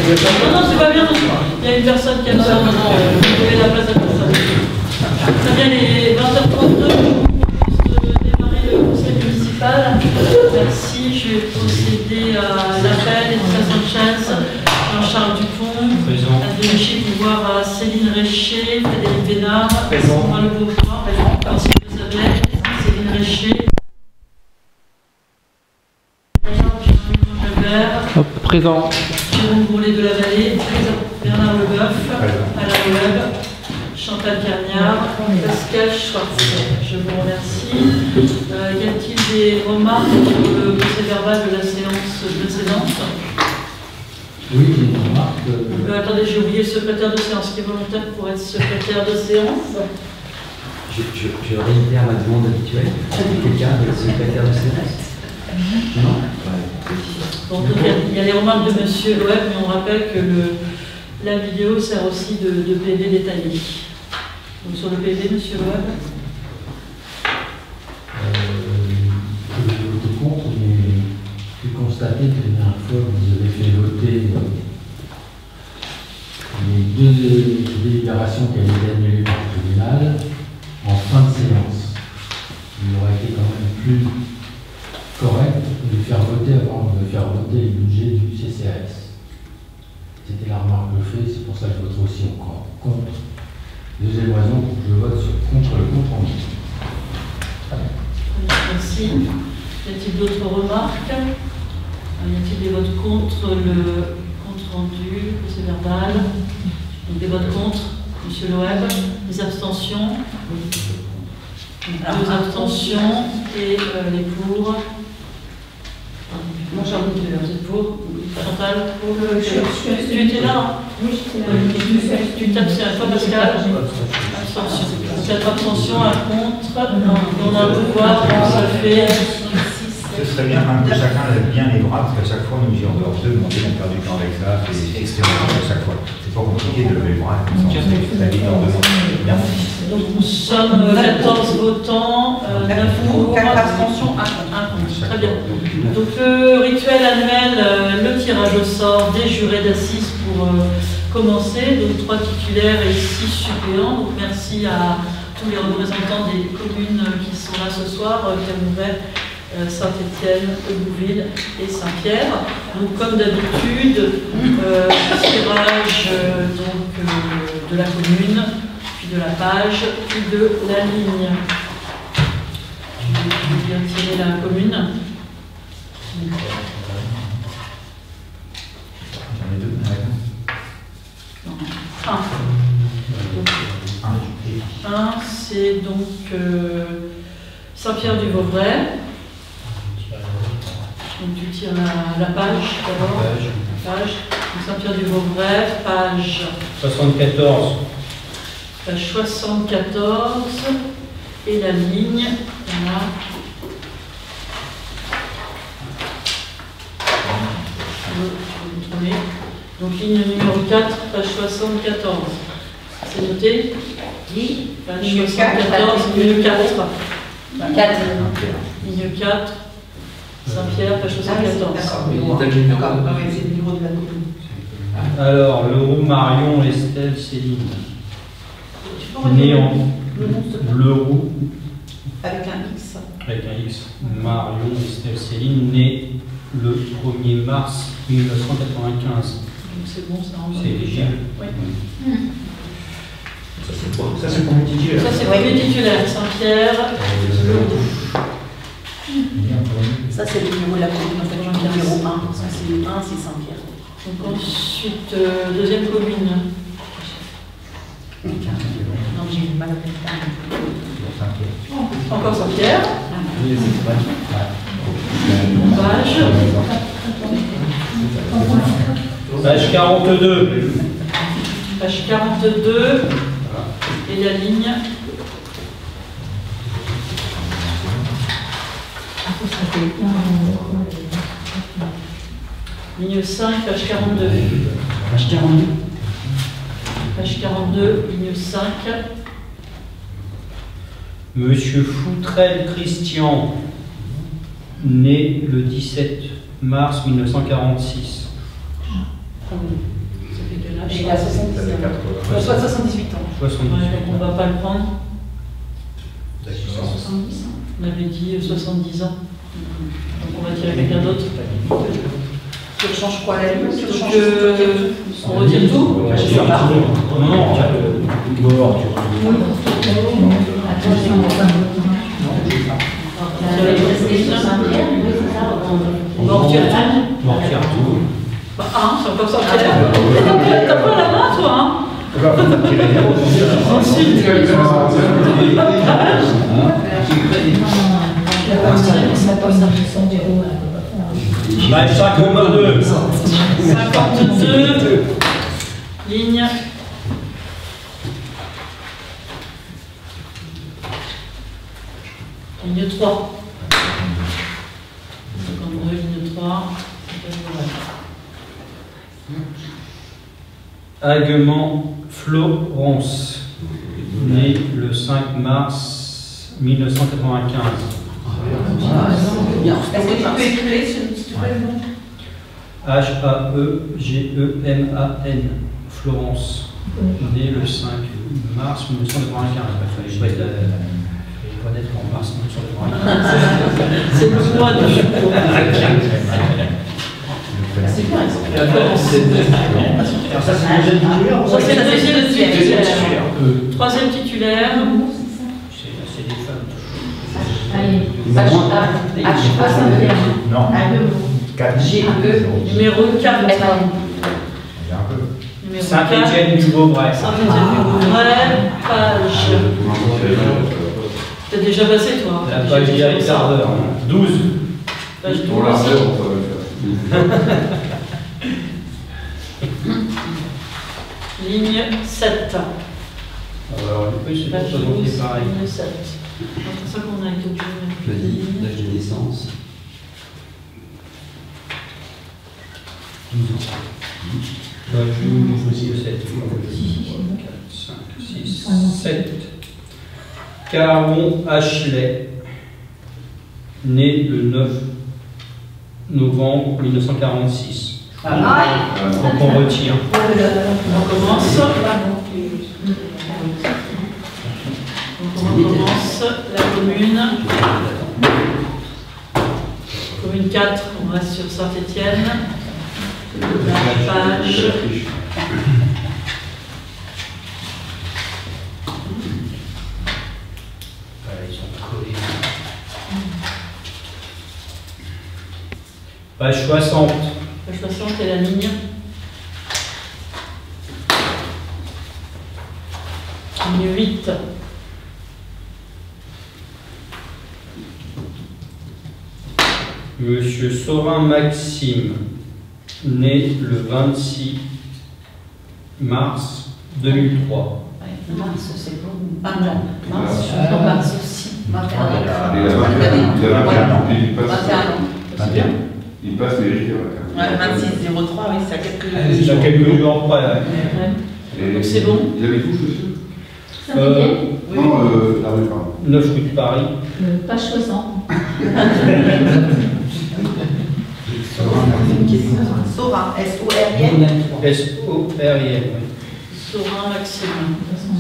Non, c'est pas bien. Il y a une personne qui a besoin de donner la place à personne. Très bien, les 20h32, je propose de démarrer le conseil municipal. Merci, je vais procéder à l'appel. Edith Sanchez, Jean-Charles Dupont, Adrien Pouvoir, Céline Réché, Frédéric Bénard, Sandra Le Beauvoir, Francis Zabet, Céline Réché. Présent. Jérôme Bourlet de la Vallée, Bernard Leboeuf, Alain Loeb, Chantal Carniard, Pascal Schwartz. Je vous remercie. Y a-t-il des remarques sur le procès verbal de la séance précédente? Oui, j'ai une remarque. Attendez, j'ai oublié le secrétaire de séance qui est volontaire pour être secrétaire de séance. Je réitère ma demande habituelle. Quelqu'un de secrétaire de séance? Non. Bon, donc, il y a les remarques de M. Loeb, mais on rappelle que la vidéo sert aussi de PV détaillé. Donc sur le PV, M. Loeb. Je vais voter contre, mais j'ai constaté que la dernière fois, vous avez fait voter les deux délibérations qui avaient été annulées par le tribunal en fin de séance. Il aurait été quand même plus correct de faire voter avant de faire voter le budget du CCAS. C'était la remarque que je fais, c'est pour ça que je voterai aussi encore contre. Deuxième raison pour que je vote contre le compromis. Merci. Y a-t-il d'autres remarques? Y a-t-il des votes contre le compte rendu, procès verbal? Donc des votes contre, M. Loeb. Des abstentions? Deux abstentions et les pour. Moi, j'ai envie de Vous êtes pour? Chantal, pour le. Tu étais là? Oui, j'étais là. Tu t'abstiens, toi, Pascal? Abstention. 4 abstentions, un contre. On a un pouvoir, ça fait. Ce serait bien que chacun lève bien les bras, parce qu'à chaque fois, nous disons en dehors d'eux, on perd du temps avec ça, c'est extrêmement à chaque fois. C'est pas compliqué de lever les bras, c'est évident de demander. Donc nous sommes 14 votants, 9 pour, 4 abstentions, 1 contre. Très bien. Donc le rituel annuel, le tirage au sort des jurés d'assises pour commencer. Donc 3 titulaires et 6 suppléants. Donc merci à tous les représentants des communes qui sont là ce soir, Camerouvet, Saint-Étienne, Heubouville et Saint-Pierre. Donc comme d'habitude, tirage de la commune, puis de la page, puis de la ligne. Je vais bien tirer la commune. J'en ai deux. Un, c'est donc Saint-Pierre-du-Vauvray. Donc tu tires la page d'abord. La page. Saint-Pierre-du-Vauvray, page 74. Page 74. Et la ligne. Voilà. Donc ligne numéro 4, page 74. C'est noté? Oui. Page 74, ligne 4. 4. Ligne 4, Saint-Pierre, page 74. D'accord, c'est le numéro de la commune. Alors, Leroux, Marion, Estelle, Céline. Néant, Leroux, avec un X. avec un X. Marion, Estelle, Céline, née le 1er mars 1995. Donc c'est bon, ça rentre. C'est éligible. Oui. Ça, c'est pour les titulaires. Ça, c'est pour les titulaires. Saint-Pierre, Leroux. Ça, c'est le numéro de la commune. En fait, le numéro 1. Ça, c'est le 1, c'est Saint-Pierre. Donc ensuite, deuxième commune. Non, j'ai eu mal à la Encore Saint-Pierre. Page 42. Page 42. Et la ligne. Ligne 5, page 42. Page 42. Page 42, ligne 5. Monsieur Foutrel Christian, né le 17 mars 1946. Ça fait quel âge? Il a 70 ans. Soit 78 ans. 78 Ouais, donc on ne va pas le prendre. 70 ans. On avait dit 70 ans. Donc on va tirer quelqu'un d'autre. Tu changes quoi la ligne? Tu Donc, changes on retire tout. Non, non, on retire On va retirer tout. on retire tout. Bah, c'est encore ça. T'as pas la main, toi, hein? Ensuite, Bah, 52. 52. Ligne. Ligne 3. 52, ligne 3. Aguement Florence, né le 5 mars 1995. Est-ce que tu peux épeler, s'il te plaît, le nom? H-A-E-G-E-M-A-N, Florence, né le 5 mars 1995. Il fallait pas naître en mars 1995. C'est le mois de C'est bien, Ça, c'est le deuxième titulaire. Ça, c'est le deuxième titulaire. Troisième titulaire. C'est des femmes. Allez, H, pas 5e. Non. 4. G-E. Numéro 4. Il y a un peu. Numéro 4. Saint-Étienne du Beauvray. Saint-Étienne du Beauvray. Page. T'as déjà passé, toi? La page d'Eric Lardeur. 12. Page 12. Pour l'ardeur, on peut Ligne 7. Alors, le plus, c'est pour Page ça donc 12, c'est pareil. ligne 7. C'est ça qu'on a été obligé de Vas-y, mettre. l'âge de naissance. 12 ans. Là, je vous dis 7. 4, 5, 6, 7. Caron Ashley, né le 9 novembre 1946. Donc on retire. On commence. Donc on recommence la commune. Commune 4, on reste sur Saint-Étienne. La page. Voilà, ils sont collés. Page 60. Page 60 et la ligne. Ligne 8. Monsieur Sorin Maxime, né le 26 mars 2003. Mars, c'est bon. Mars, je suis Mars aussi. 21 ans. Il a 21 ans. Il passe 21 ans. 21. Il passe mairie. Ouais, 26-03, oui, c'est à quelques Il y a quelques jours près. Ouais. Et Donc c'est bon. Il avait tout, monsieur Saint-Étienne, la rue, pardon. 9 rue de Paris. page 60. Sora, S-O-R-I-N. S-O-R-I-N. Sorin Maxime.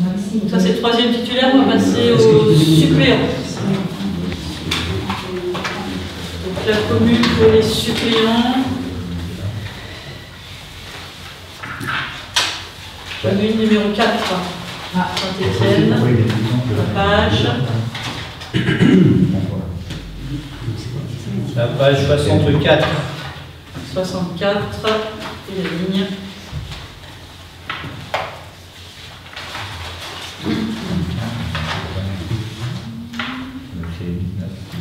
Maxime. Donc ça c'est le troisième titulaire, on va passer au suppléant. Donc la commune pour les suppléants. Commune numéro 4. Saint-Étienne. La page. La page 64. 64. Et la ligne.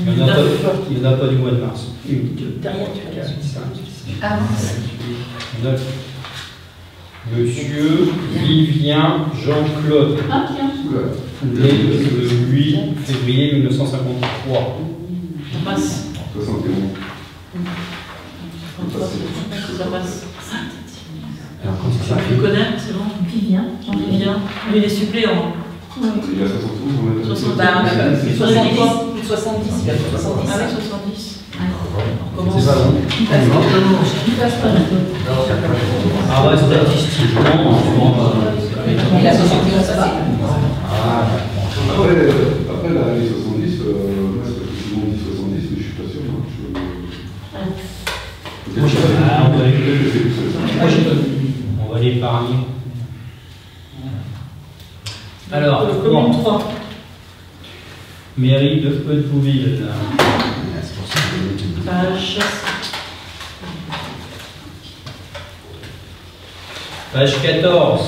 Il n'y en a pas du mois de mars. Derrière, tu as 4, 5, 6, Ah, 9. Monsieur Vivien Jean-Claude, Ah, tiens. né le 8 février 1953. On passe. 71. Ça passe. Alors, comment ça Tu connais, c'est bon? Vivien. Vivien. Lui, il est suppléant. Il a 72, on a 70. Bah, on a Plus plus 70, plus 70, il a plus 70. Ah oui, 70. Ah, On commence. il passe pas. Ah bah statistiquement, Il a 71, ça va. Après l'année 70, moi c'est parce que tout le monde dit 70, mais je suis pas sûr. on va l'épargner. Alors, commune 3. mairie de Haute-Bouville. Page. Page 14.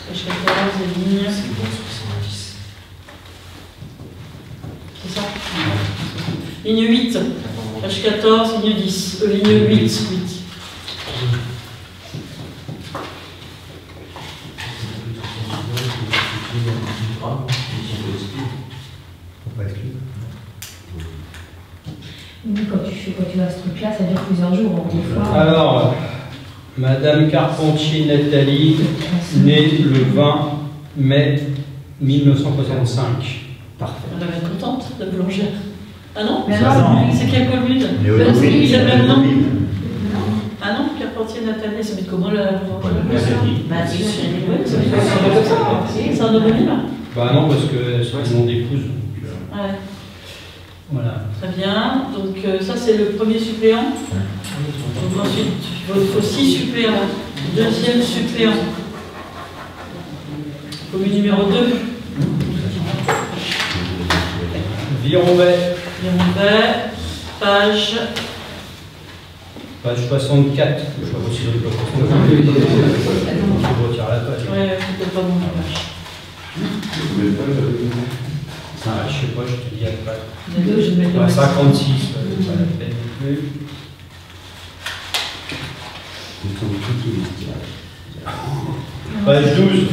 Page 14, ligne. C'est ça? Ligne 8. Page 14, ligne 10. Ligne 8. Mais quand tu as ce truc-là, ça dure plusieurs jours. Des fois. Alors, Madame Carpentier Nathalie, née le 20 mai 1965. Parfait. On va être contente, la boulangère. Ah non? Mais non, c'est quelle commune? Néo-Ville. Ils appellent non? Ah non, Carpentier Nathalie, ça met comment la Nathalie. Bah, c'est un homonyme. Bah non, parce que c'est mon épouse. Ouais. Voilà. Très bien. Donc ça c'est le premier suppléant. Donc ensuite il faut 6 suppléants. Deuxième suppléant. Commune numéro 2. Vironvay, Page. page 64. Je sais pas si je retire la page. Ouais, c'est pas bon la page. Ah, je sais pas, je te dis après. Les deux, je vais mettre le 56, pas la peine non plus. Page 12.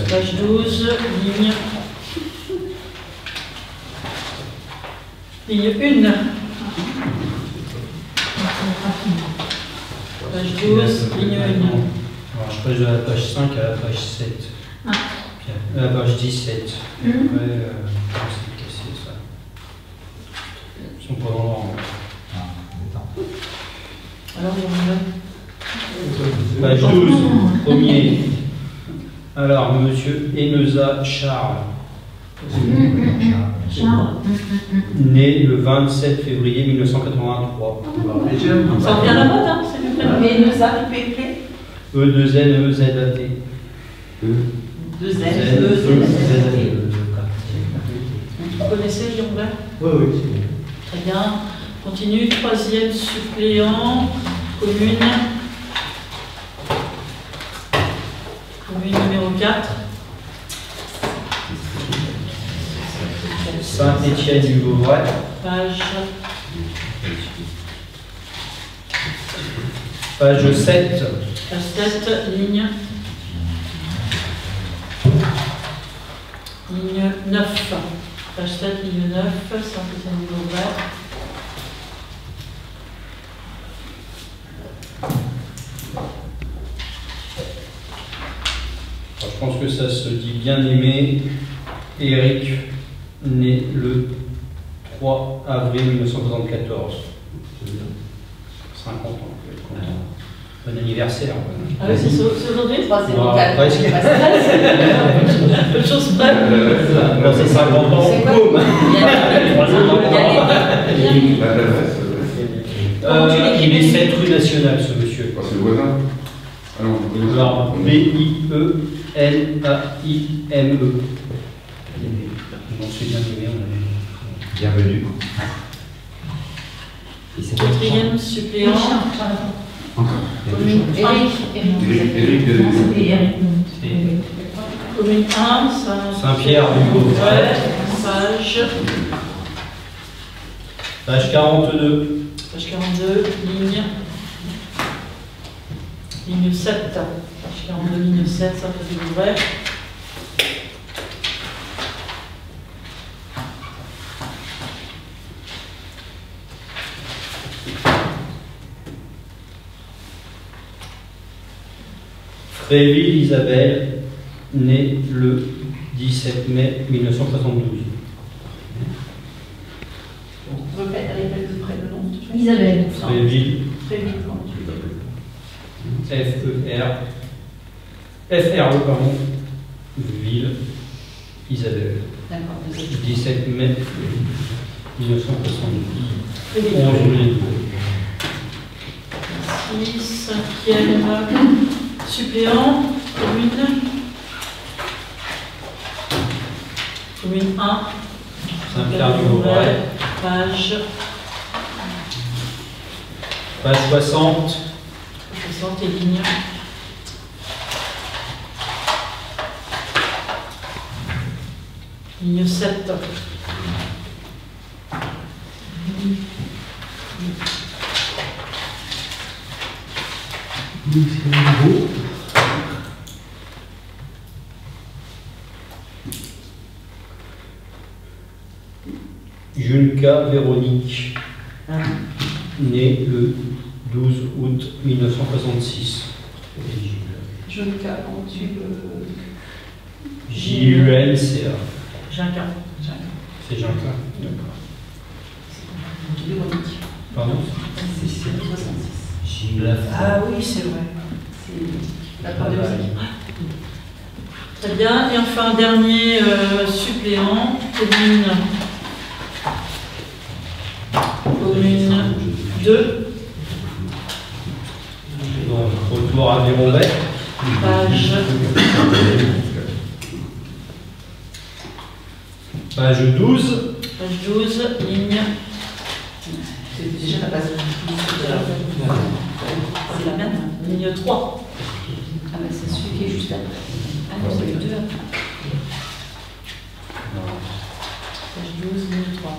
Page 12, ligne 1. Page 12, ligne 1. Alors, je passe de la page 5 à la page 7. Ah. Puis à la page 17. Mmh. Après, c'est cassé ça. Ils sont pas dans l'ordre. Alors, on va. Page 12, premier. Alors, monsieur Eneza Charles, Charles. né le 27 février 1983. Ça revient à la mode, hein, c'est du prénom. Mais nous a PPP. E2N EZAT. 2 N, Vous connaissez Lyon-Vert? Oui, oui, c'est bon. Très bien. Continue. Troisième suppléant. Commune. Commune numéro 4. Saint-Étienne-du-Vauvray. Page 7. Page 7, ligne 9. Page 7, ligne 9, Saint-Étienne-du-Vauvray. Je pense que ça se dit bien aimé. Éric, né le 3 avril 1974. 50 ans. Bon anniversaire. Ah oui, c'est aujourd'hui? C'est mon Voilà, cas. presque. Peu de choses près. Bon, c'est 50 ans. C'est quoi? Boum. Il est 7 rue nationale, ce monsieur. C'est le voisin. Alors, B-I-E-N-A-I-M-E. On s'est bien aimé, on avait. Bienvenue. Quatrième suppléant. Commune 1. Commune 1, Saint-Pierre-du-Vauvray. Page 42. Page 42, ligne 7. Page 42, ligne 7, Saint-Pierre-du-Vauvray. Fréville Isabelle, née le 17 mai 1972. Répète le nom. Isabelle. Fréville. FRE, pardon, ville, Isabelle. D'accord, désolé. 17 mai 1970. 11 mai. Merci. Cinquième suppléant, commune. Commune 1. Saint-Pierre-du-Vauvray. Page 60. 60 et ligne. Ligne 7. Junka Véronique, née le 12 août 1966. Jeune cas, tube. J-U-N-C-A. Junka. C'est Junka. D'accord. Véronique. Pardon? C'est 66. Gilles. Ah oui, c'est vrai. C'est la part de musique. Très bien. Et enfin, dernier suppléant, commune 2. Donc, retour à Véronvet. Page 12. Page 12, ligne. C'était déjà la base. C'est la même. Ligne 3. Ah, mais c'est celui qui est juste après. Ah non, c'est le 2 après. Page 12, ligne 3.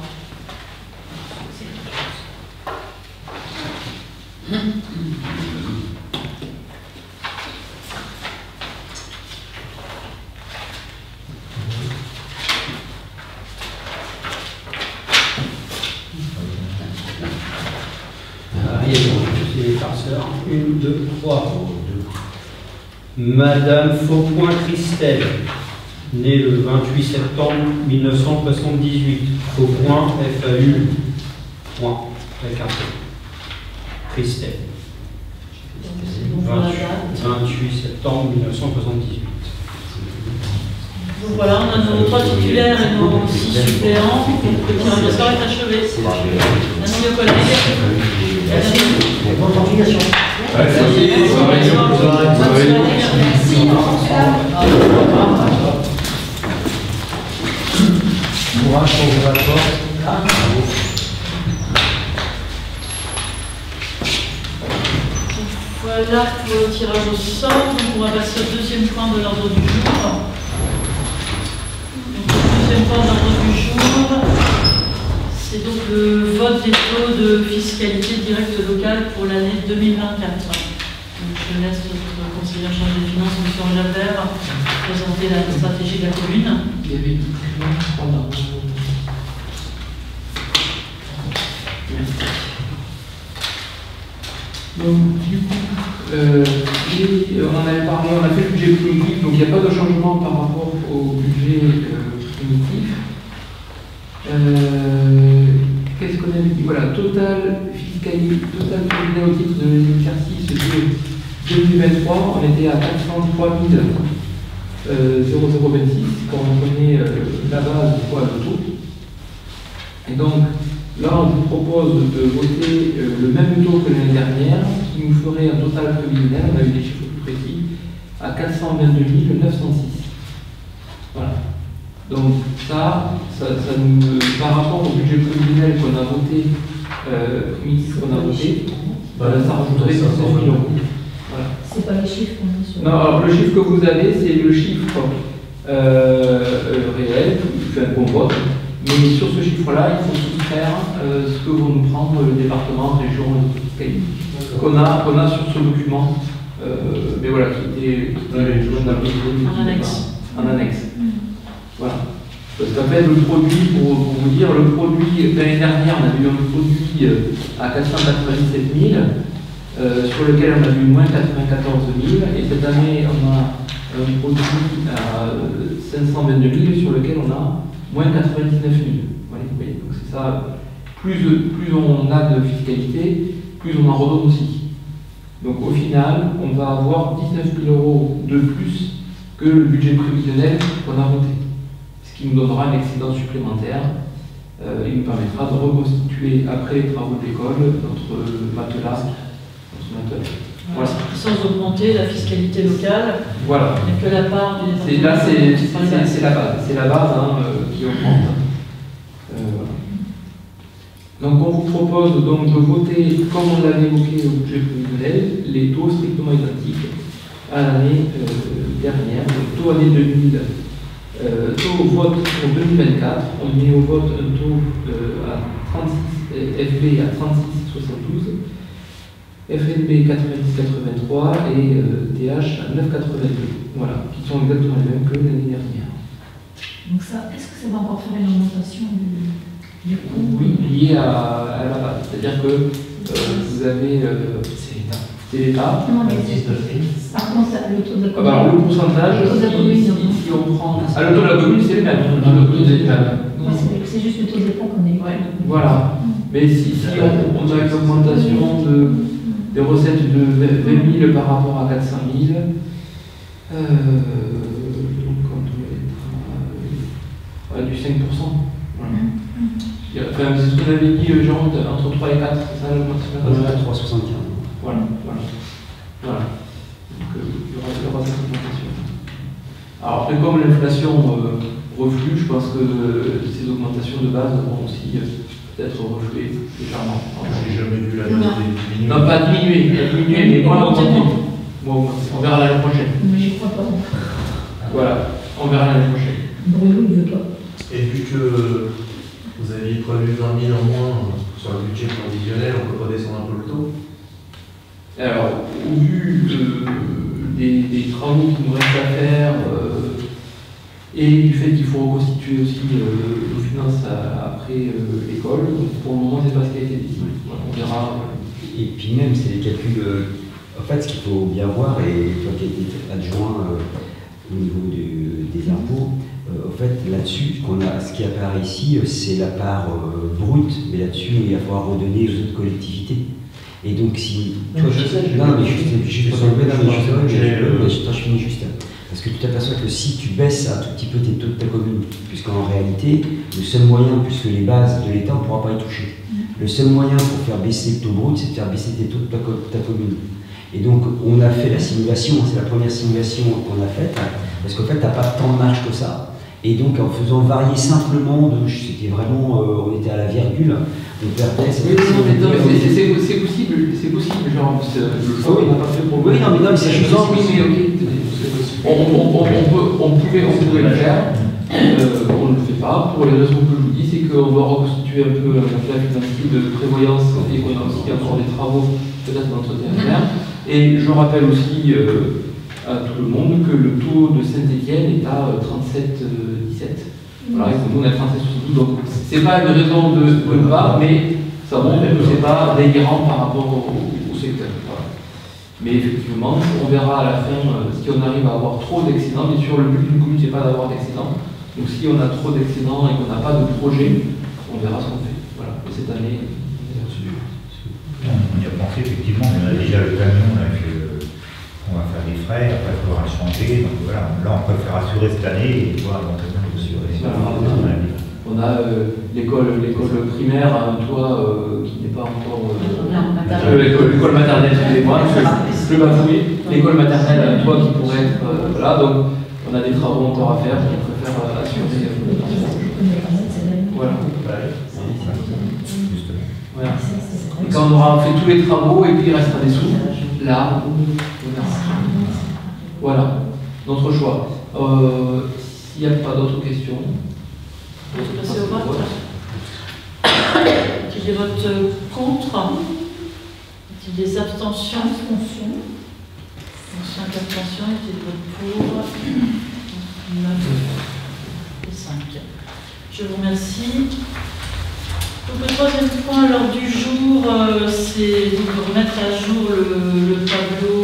C'est les farceurs. 1, 2, 3. Madame Faupoint Christelle, née le 28 septembre 1978. Faupoint, F-A-U, point, avec un P. Christelle. 28 septembre 1978. Donc voilà, on a nos 3 titulaires et nos 6 suppléants. Le tirage au sort est achevé. Merci aux collègues. Bonne continuation. Courage pour vos rapports. Voilà pour le tirage au sort. Donc on va passer au deuxième point de l'ordre du jour. Donc, le deuxième point de l'ordre du jour, c'est donc le vote des taux de fiscalité directe locale pour l'année 2024. Donc, je laisse notre conseiller chargé des finances, M. Jalabert, présenter la stratégie de la commune. Il y avait une donc, du coup, on en avait parlé, on a fait le budget primitif, donc il n'y a pas de changement par rapport au budget primitif. Qu'est-ce qu'on avait dit? Voilà, total fiscalité, total prélevé au titre de l'exercice 2023, on était à 403 0026, quand on prenait la base fois le taux. Et donc, là, on vous propose de voter le même taux que l'année dernière, qui nous ferait un total prévisionnel, on a eu des chiffres plus précis, à 422 906. Voilà. Donc ça nous, par rapport au budget prévisionnel qu'on a voté, primitif qu'on a voté, ça rajouterait 500 000 €. Voilà. C'est pas les chiffres qu'on a sur. Non, alors le chiffre que vous avez, c'est le chiffre réel, qu'on vote. Mais sur ce chiffre-là, il faut soustraire ce que vont nous prendre le département, région et fiscalité qu'on a sur ce document. Mais voilà, qui était en annexe. Voilà. Parce qu'en fait, le produit, pour vous dire, le produit, l'année dernière, on a eu un produit à 497 000, sur lequel on a eu moins 94 000, et cette année, on a un produit à 522 000, sur lequel on a moins 99 000. Voilà, vous voyez, donc c'est ça. Plus on a de fiscalité, plus on en redonne aussi. Donc au final, on va avoir 19 000 € de plus que le budget prévisionnel qu'on a voté. Ce qui nous donnera un excédent supplémentaire. Il nous permettra de reconstituer, après les travaux de l'école, notre matelas. Voilà. Sans augmenter la fiscalité locale, voilà. Mais que la part du département. Là, c'est la base. C'est la base qui augmente. Donc on vous propose donc de voter, comme on l'avait évoqué au budget prévisionnel, les taux strictement identiques à l'année dernière. Donc taux année 2000, taux vote pour 2024, on met au vote un taux à 36, FB à 36,72, FNB 90,83 et TH à 9,82. Voilà, qui sont exactement les mêmes que l'année dernière. Donc ça, est-ce que ça va encore faire une augmentation du coût? Oui, lié à la base. C'est-à-dire que vous avez... c'est l'État. Par contre, le taux de la commune. Alors le pourcentage, Le taux de la commune, si on prend... le taux de la commune, c'est le même. C'est juste le taux de l'État qu'on est. Voilà. Mais si on a une augmentation des recettes de 20 000 par rapport à 400 000, donc on doit être du 5%. Voilà. Enfin, c'est ce qu'on avait dit, genre entre 3 et 4, c'est ça l'augmentation? 3,75. Voilà. Donc il y aura cette augmentation. Alors après, comme l'inflation reflue, je pense que ces augmentations de base vont aussi peut-être refluer légèrement. J'ai jamais vu la base diminuer. Non, pas diminuer, mais moi, on verra l'année prochaine. Mais j'y crois pas. Voilà, on verra l'année prochaine. Bruno, il veut pas. Et vu que vous aviez prévu 20 000 en moins sur le budget prévisionnel, on peut redescendre un peu le taux? Alors, au vu des travaux qui nous restent à faire et du fait qu'il faut reconstituer aussi nos finances après l'école, pour le moment, c'est pas ce qui a été dit. Voilà, on verra. Et puis même, c'est les calculs. En fait, ce qu'il faut bien voir, et toi qui as été adjoint au niveau des impôts, en fait, là-dessus, ce qui apparaît ici, c'est la part brute, mais là-dessus, il va falloir redonner aux autres collectivités. Et donc, si. Toi, je finis juste. Parce que tu t'aperçois que si tu baisses un tout petit peu tes taux de ta commune, puisqu'en réalité, le seul moyen, puisque les bases de l'État, on ne pourra pas y toucher. Le seul moyen pour faire baisser le taux brut, c'est de faire baisser tes taux de ta commune. Et donc, on a fait la simulation, c'est la première simulation qu'on a faite, parce qu'en fait, tu n'as pas tant de marge que ça. Et donc, en faisant varier simplement, c'était vraiment, on était à la virgule, on perdait. C'est possible, genre, on n'a pas fait pour. Oui, non, mais c'est faisant. Oui, on pouvait le faire, on ne le fait pas, pour les raisons que je vous dis, c'est qu'on doit reconstituer un peu la financier de prévoyance et qu'on a aussi encore des travaux peut-être d'entretien à faire. Et je rappelle aussi à tout le monde que le taux de Saint-Étienne est à 37,17. Voilà, et que nous on est à 37,72. Donc c'est pas une raison de ne pas, mais ça montre que c'est pas délirant par rapport au secteur. Voilà. Mais effectivement, on verra à la fin si on arrive à avoir trop d'excédents. Bien sûr, le but d'une commune, c'est pas d'avoir d'excédents. Donc si on a trop d'excédents et qu'on n'a pas de projet, on verra ce qu'on fait. Voilà. Et cette année, on y a pensé effectivement, on a déjà le camion avec on va faire des frais, après il faudra changer. Donc voilà, là on préfère assurer cette année et voir éventuellement assurer. On a l'école primaire à un toit qui n'est pas encore. L'école maternelle, excusez-moi, je vais bafouiller. L'école maternelle a un toit qui pourrait être. Voilà, donc on a des travaux encore à faire, on préfère assurer. Voilà. Voilà. Et quand on aura fait tous les travaux et puis il restera des sous, là, on verra. Voilà, notre choix. S'il n'y a pas d'autres questions. On peut passer au vote. Qui des votes contre? Qui des abstentions? 5 abstentions et des votes pour? 9 et 5. Je vous remercie. Donc, le troisième point à l'ordre du jour, c'est de remettre à jour le tableau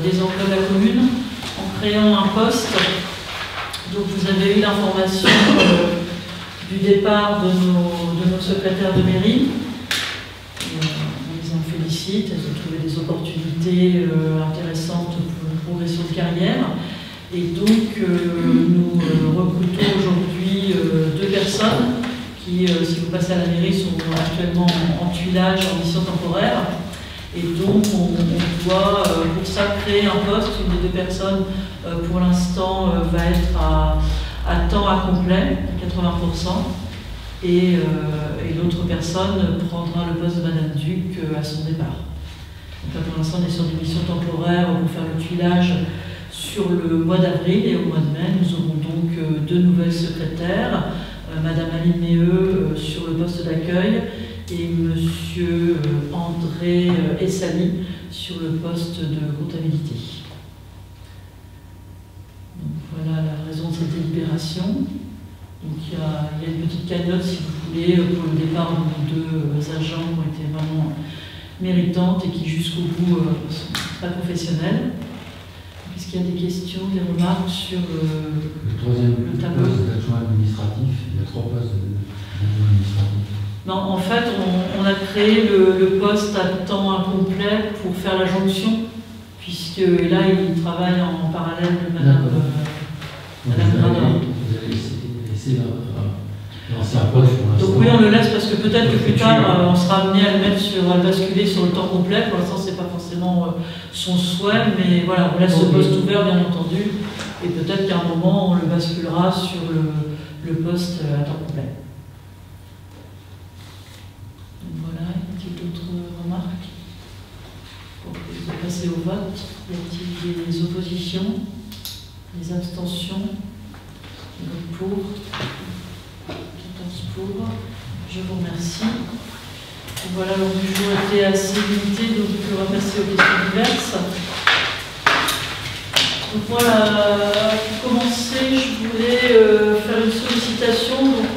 des emplois de la commune en créant un poste. Donc vous avez eu l'information du départ de nos secrétaires de mairie. On les en félicite, elles ont trouvé des opportunités mobilité intéressante pour une progression de carrière. Et donc, nous recrutons aujourd'hui 2 personnes qui, si vous passez à la mairie, sont actuellement en tuilage, en mission temporaire. Et donc, on doit pour ça créer un poste. Une des 2 personnes, pour l'instant, va être à temps à complet, 80%. Et l'autre personne prendra le poste de Madame Duc à son départ. Donc là, pour l'instant, on est sur des missions temporaires pour faire le tuilage sur le mois d'avril, et au mois de mai, nous aurons donc 2 nouvelles secrétaires, Madame Aline Méheux sur le poste d'accueil et Monsieur André Essali sur le poste de comptabilité. Donc voilà la raison de cette délibération. Donc il y a une petite cagnotte, si vous voulez, pour le départ de nos 2 agents qui ont été vraiment méritantes et qui jusqu'au bout sont très professionnels. Est-ce qu'il y a des questions, des remarques sur le troisième tableau poste d'adjoint administratif? Il y a 3 postes d'adjoint administratif. Non, en fait, on a créé le poste à temps incomplet pour faire la jonction, puisque là, il travaille en parallèle de Madame Grador. Vous allez laisser l'ancien poste pour l'instant. Donc oui, on le laisse parce que peut-être que plus tard, on sera amené à le mettre à le basculer sur le temps complet. Pour l'instant, c'est pas forcément son souhait, mais voilà, on laisse ce poste ouvert, bien entendu, et peut-être qu'à un moment, on le basculera sur le poste à temps complet. Donc voilà, y a-t-il d'autres remarques? Pour passer au vote, y a-t-il des oppositions, des abstentions? Donc pour 14 pour. Je vous remercie. Donc voilà, l'ordre du jour était assez limité, donc on va passer aux questions diverses. Donc voilà, pour commencer, je voulais faire une sollicitation. Donc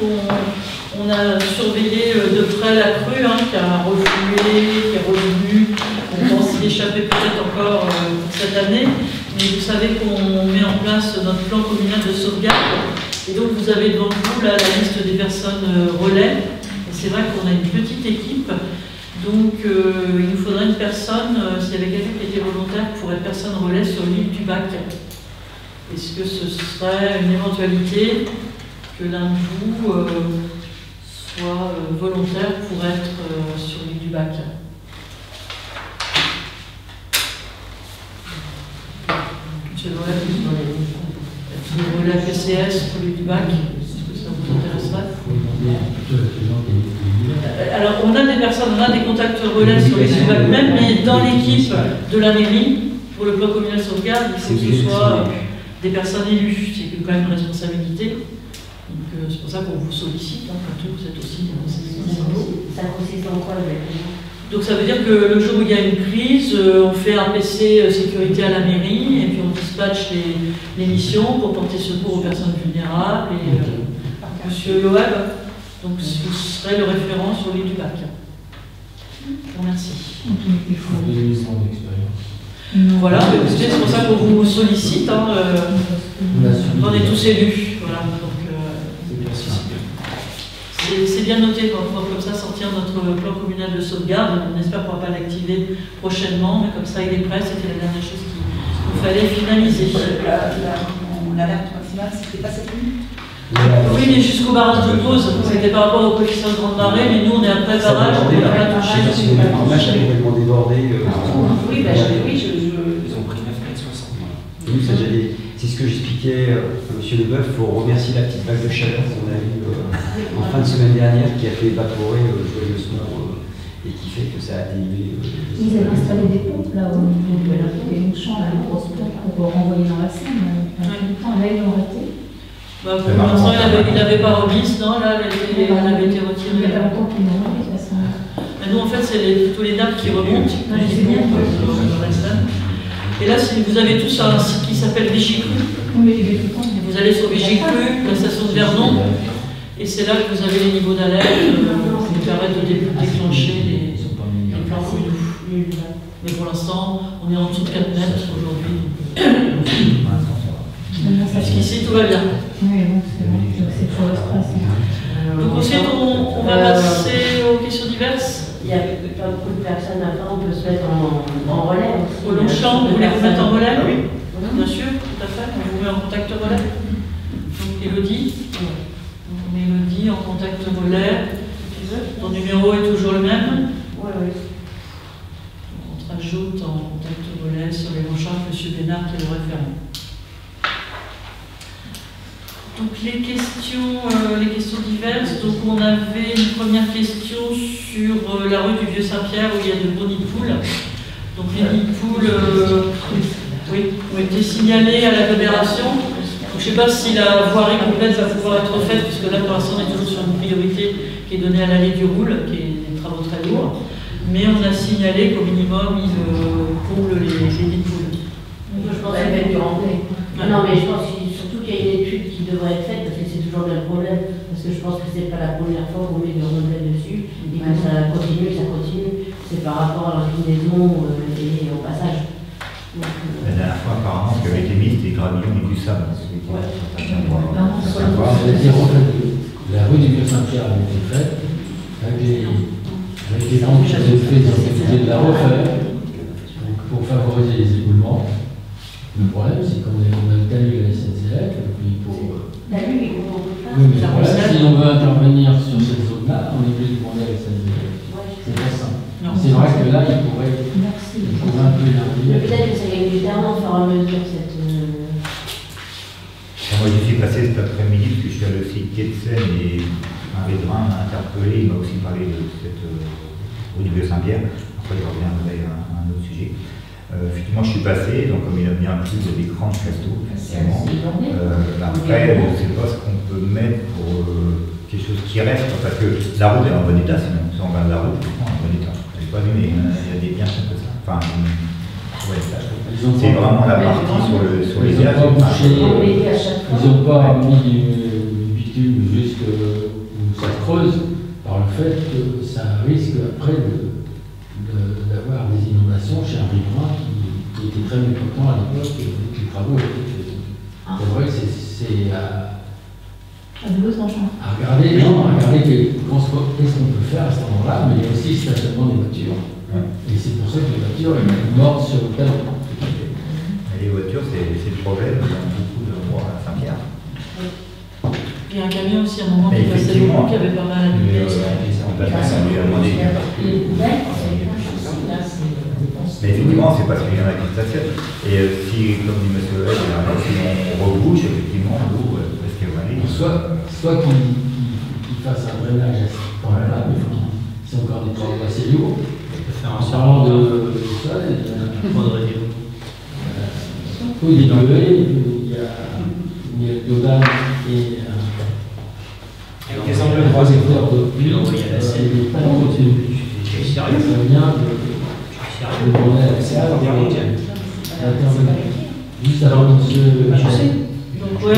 on a surveillé de près la crue qui a reflué, qui est revenue. On pense y échapper peut-être encore pour cette année. Mais vous savez qu'on met en place notre plan communal de sauvegarde. Et donc vous avez devant vous là, la liste des personnes relais. Et c'est vrai qu'on a une petite équipe. Donc il nous faudrait une personne, s'il y avait quelqu'un qui était volontaire pour être personne relais sur l'île du Bac. Est-ce que ce serait une éventualité que l'un de vous soit volontaire pour être sur l'île du Bac? Monsieur le relais PCS pour l'île du Bac, est-ce que ça vous intéresserait? Alors, on a des personnes, on a des contacts relais sur les îles du Bac même, mais dans l'équipe de la mairie, pour le plan communal de sauvegarde, il faut que ce soit des personnes élues. C'est quand même une responsabilité. Donc, c'est pour ça qu'on vous sollicite. Après tout, vous êtes aussi des responsabilités. Ça consiste en quoi exactement? Donc ça veut dire que le jour où il y a une crise, on fait un PC sécurité à la mairie et puis on dispatche les missions pour porter secours aux personnes vulnérables. Et Monsieur Loeb, donc vous serez le référent sur l'île du Bac. Je vous remercie. Il faut 2 ans d'expérience. Voilà, c'est pour ça qu'on vous sollicite. On est tous élus. Voilà, donc, c'est bien noté pour pouvoir comme ça sortir notre plan communal de sauvegarde. On espère pouvoir pas l'activer prochainement, mais comme ça il est prêt. C'était la dernière chose qu'il fallait finaliser. L'alerte maximale, c'était pas 7 minutes? Oui, mais jusqu'au barrage de pause. C'était par rapport au coefficient de grande marée, mais nous on est après barrage, on n'a pas touché. Le match a complètement débordé. Oui, ils ont pris 9,60 m. C'est ce que j'expliquais à M. Leboeuf. Il faut remercier la petite vague de chaleur qu'on a eue en fin de semaine dernière qui a fait évaporer joyeusement et qui fait que ça a atténué. Ils avaient installé des pompes là au niveau de la Longchamp, la grosse pompe pour renvoyer dans la Seine. Là, ils l'ont arrêté. Pour l'instant, il n'avait pas remise, non? Là, elle avait été retirée. Il y a longtemps qu'ils l'ont remise, de toute façon. Nous, en fait, c'est plutôt les nappes qui remontent. Dans la Seine. Et là, vous avez tous un site qui s'appelle Vigicru. Vous allez sur Vigicru, la station de Vernon, et c'est là que vous avez les niveaux d'alerte qui permettent de déclencher les plans communaux. Mais pour l'instant, on est en dessous de 4 mètres aujourd'hui. Jusqu'ici, tout va bien. Oui, bon, c'est bon. C'est toujours le stress. Donc ensuite, on va passer aux questions diverses. Il y a beaucoup de personnes, après on peut se mettre en relais aussi. Au Longchamp, vous voulez vous mettre en relais? Ah oui. Bien sûr, tout à fait. On vous met en contact relais. Donc Élodie. Donc, Mélodie en contact relais. Ton numéro est toujours le même? Oui, oui. On te rajoute en contact relais sur les Longchamps, M. Bénard qui est le référent. Donc les questions diverses. Donc on avait une première question sur la rue du Vieux-Saint-Pierre où il y a de beaux nids de poules. Donc les nids de poules ont été signalés à l'agglomération. Donc je ne sais pas si la voirie complète va pouvoir être faite, puisque là pour l'instant on est toujours sur une priorité qui est donnée à l'allée du Roule, qui est des travaux très lourds. Mais on a signalé qu'au minimum ils poulent les nids de poules. Je pense qu'elle va être durée. Non, mais je pense surtout qu'il y a une étude qui devrait être faite, parce que c'est toujours le problème, parce que je pense que c'est pas la première fois qu'on met du remodèle dessus, et que ça continue, c'est par rapport à l'inclinaison et au passage. Donc, la dernière fois, apparemment, ce qui avait été mis, c'était gravillon et du sable. La rue du Vieux-Saint-Pierre a été faite, avec les rampes qui avaient fait, ils ont décidé de la refaire pour favoriser les éboulements. Le problème, c'est qu'on a le talus de la SNCF, et puis pour. Talus, mais on peut pas. Oui, mais le problème, si on veut intervenir sur cette zone-là, on est obligé de demander à la SNCF. C'est pas ça. C'est vrai que là, il pourrait un peu élargir. Mais peut-être que ça gagne du terrain au fur et à mesure cette. Moi, je suis passé cet après-midi, parce que je suis allé aussi Quai de Seine et un riverain m'a interpellé, il m'a aussi parlé de cette rue du Vieux-Saint-Pierre. Après, je reviendrai à un autre sujet. Effectivement, je suis passé, donc comme il a bien plu, il y a des grands châteaux, effectivement. Après, je ne sais pas ce qu'on peut mettre pour quelque chose qui reste, parce que la route est en bon état, sinon, si on regarde la route, elle est en bon état. Elle n'est pas abîmée, il y a des biens comme ça. Enfin, c'est vraiment la partie sur les Ils n'ont pas bouché, ils n'ont pas mis du bitume jusque où ça creuse, par le fait que ça risque après d'avoir des inondations chez un riverain qui était très mécontent à l'époque que les travaux étaient faits. C'est vrai que c'est à regarder, qu'est-ce qu'on peut faire à ce moment-là, mais il y a aussi le stationnement des voitures. Et c'est pour ça que les voitures sont mortes sur le talon. Les voitures, c'est le problème dans beaucoup d'endroits à Saint-Pierre. Il y a un camion aussi à un moment qui passait beaucoup, qui avait pas mal abîmé. Mais effectivement, c'est parce qu'il y en a qui stationnent. Et si, comme dit M. Levesque, si on rebouche, effectivement, l'eau, est-ce qu'elle va aller? Soit qu'il fasse un drainage à ce moment-là, mais c'est encore des travaux assez lourds. En parlant de ça, il y a il y a Dodan et des angles croisés de pluie, il n'est pas entretenu. Ça vient de demander à la salle d'intervenir. Juste avant monsieur. Donc oui,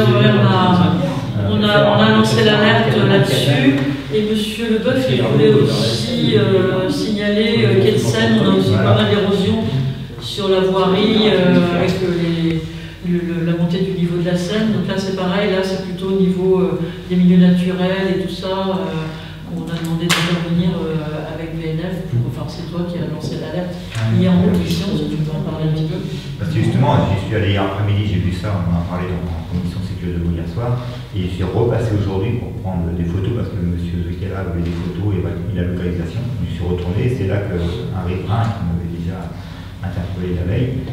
on a lancé l'alerte là-dessus. Et monsieur Leboeuf, il voulait aussi signaler Quai de Seine, on a aussi pas mal d'érosion sur la voirie avec la montée du niveau de la Seine. Donc là c'est pareil, là c'est plutôt au niveau des milieux naturels et tout ça. On a demandé d'intervenir avec VNF, enfin c'est toi qui as lancé l'alerte hier en commission, si tu peux en parler un petit peu. Parce que justement, j'y suis allé hier après-midi, j'ai vu ça, on en a parlé en commission sécurité de vous hier soir, et je suis repassé aujourd'hui pour prendre des photos parce que M. Zuckera avait des photos et il a la localisation. Je suis retourné, c'est là qu'un riverain qui m'avait déjà interpellé la veille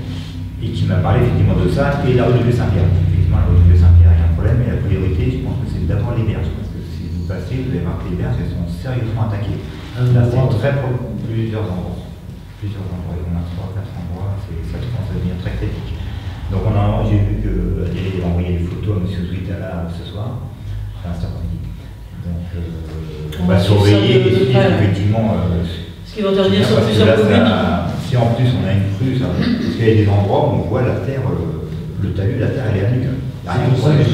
et qui m'a parlé effectivement de ça et la rue de Saint-Pierre. Effectivement, la rue de Saint-Pierre, il y a un problème, mais la priorité, je pense que c'est d'abord les berges. Parce que si vous passez, vous allez voir que les berges, elles sont sérieusement attaquées. Là, c'est plusieurs endroits. Il y en a 3-4 endroits, ça commence à devenir très critique. Donc j'ai vu que Adèle a envoyé des photos à M. Zuitala ce soir, enfin cet après-midi. Donc on va surveiller et si effectivement. Ce qui va intervenir sur plusieurs communes. Si en plus on a une crue, parce qu'il y a des endroits où on voit la terre, le talus, la terre elle est à nu. C'est pour ça que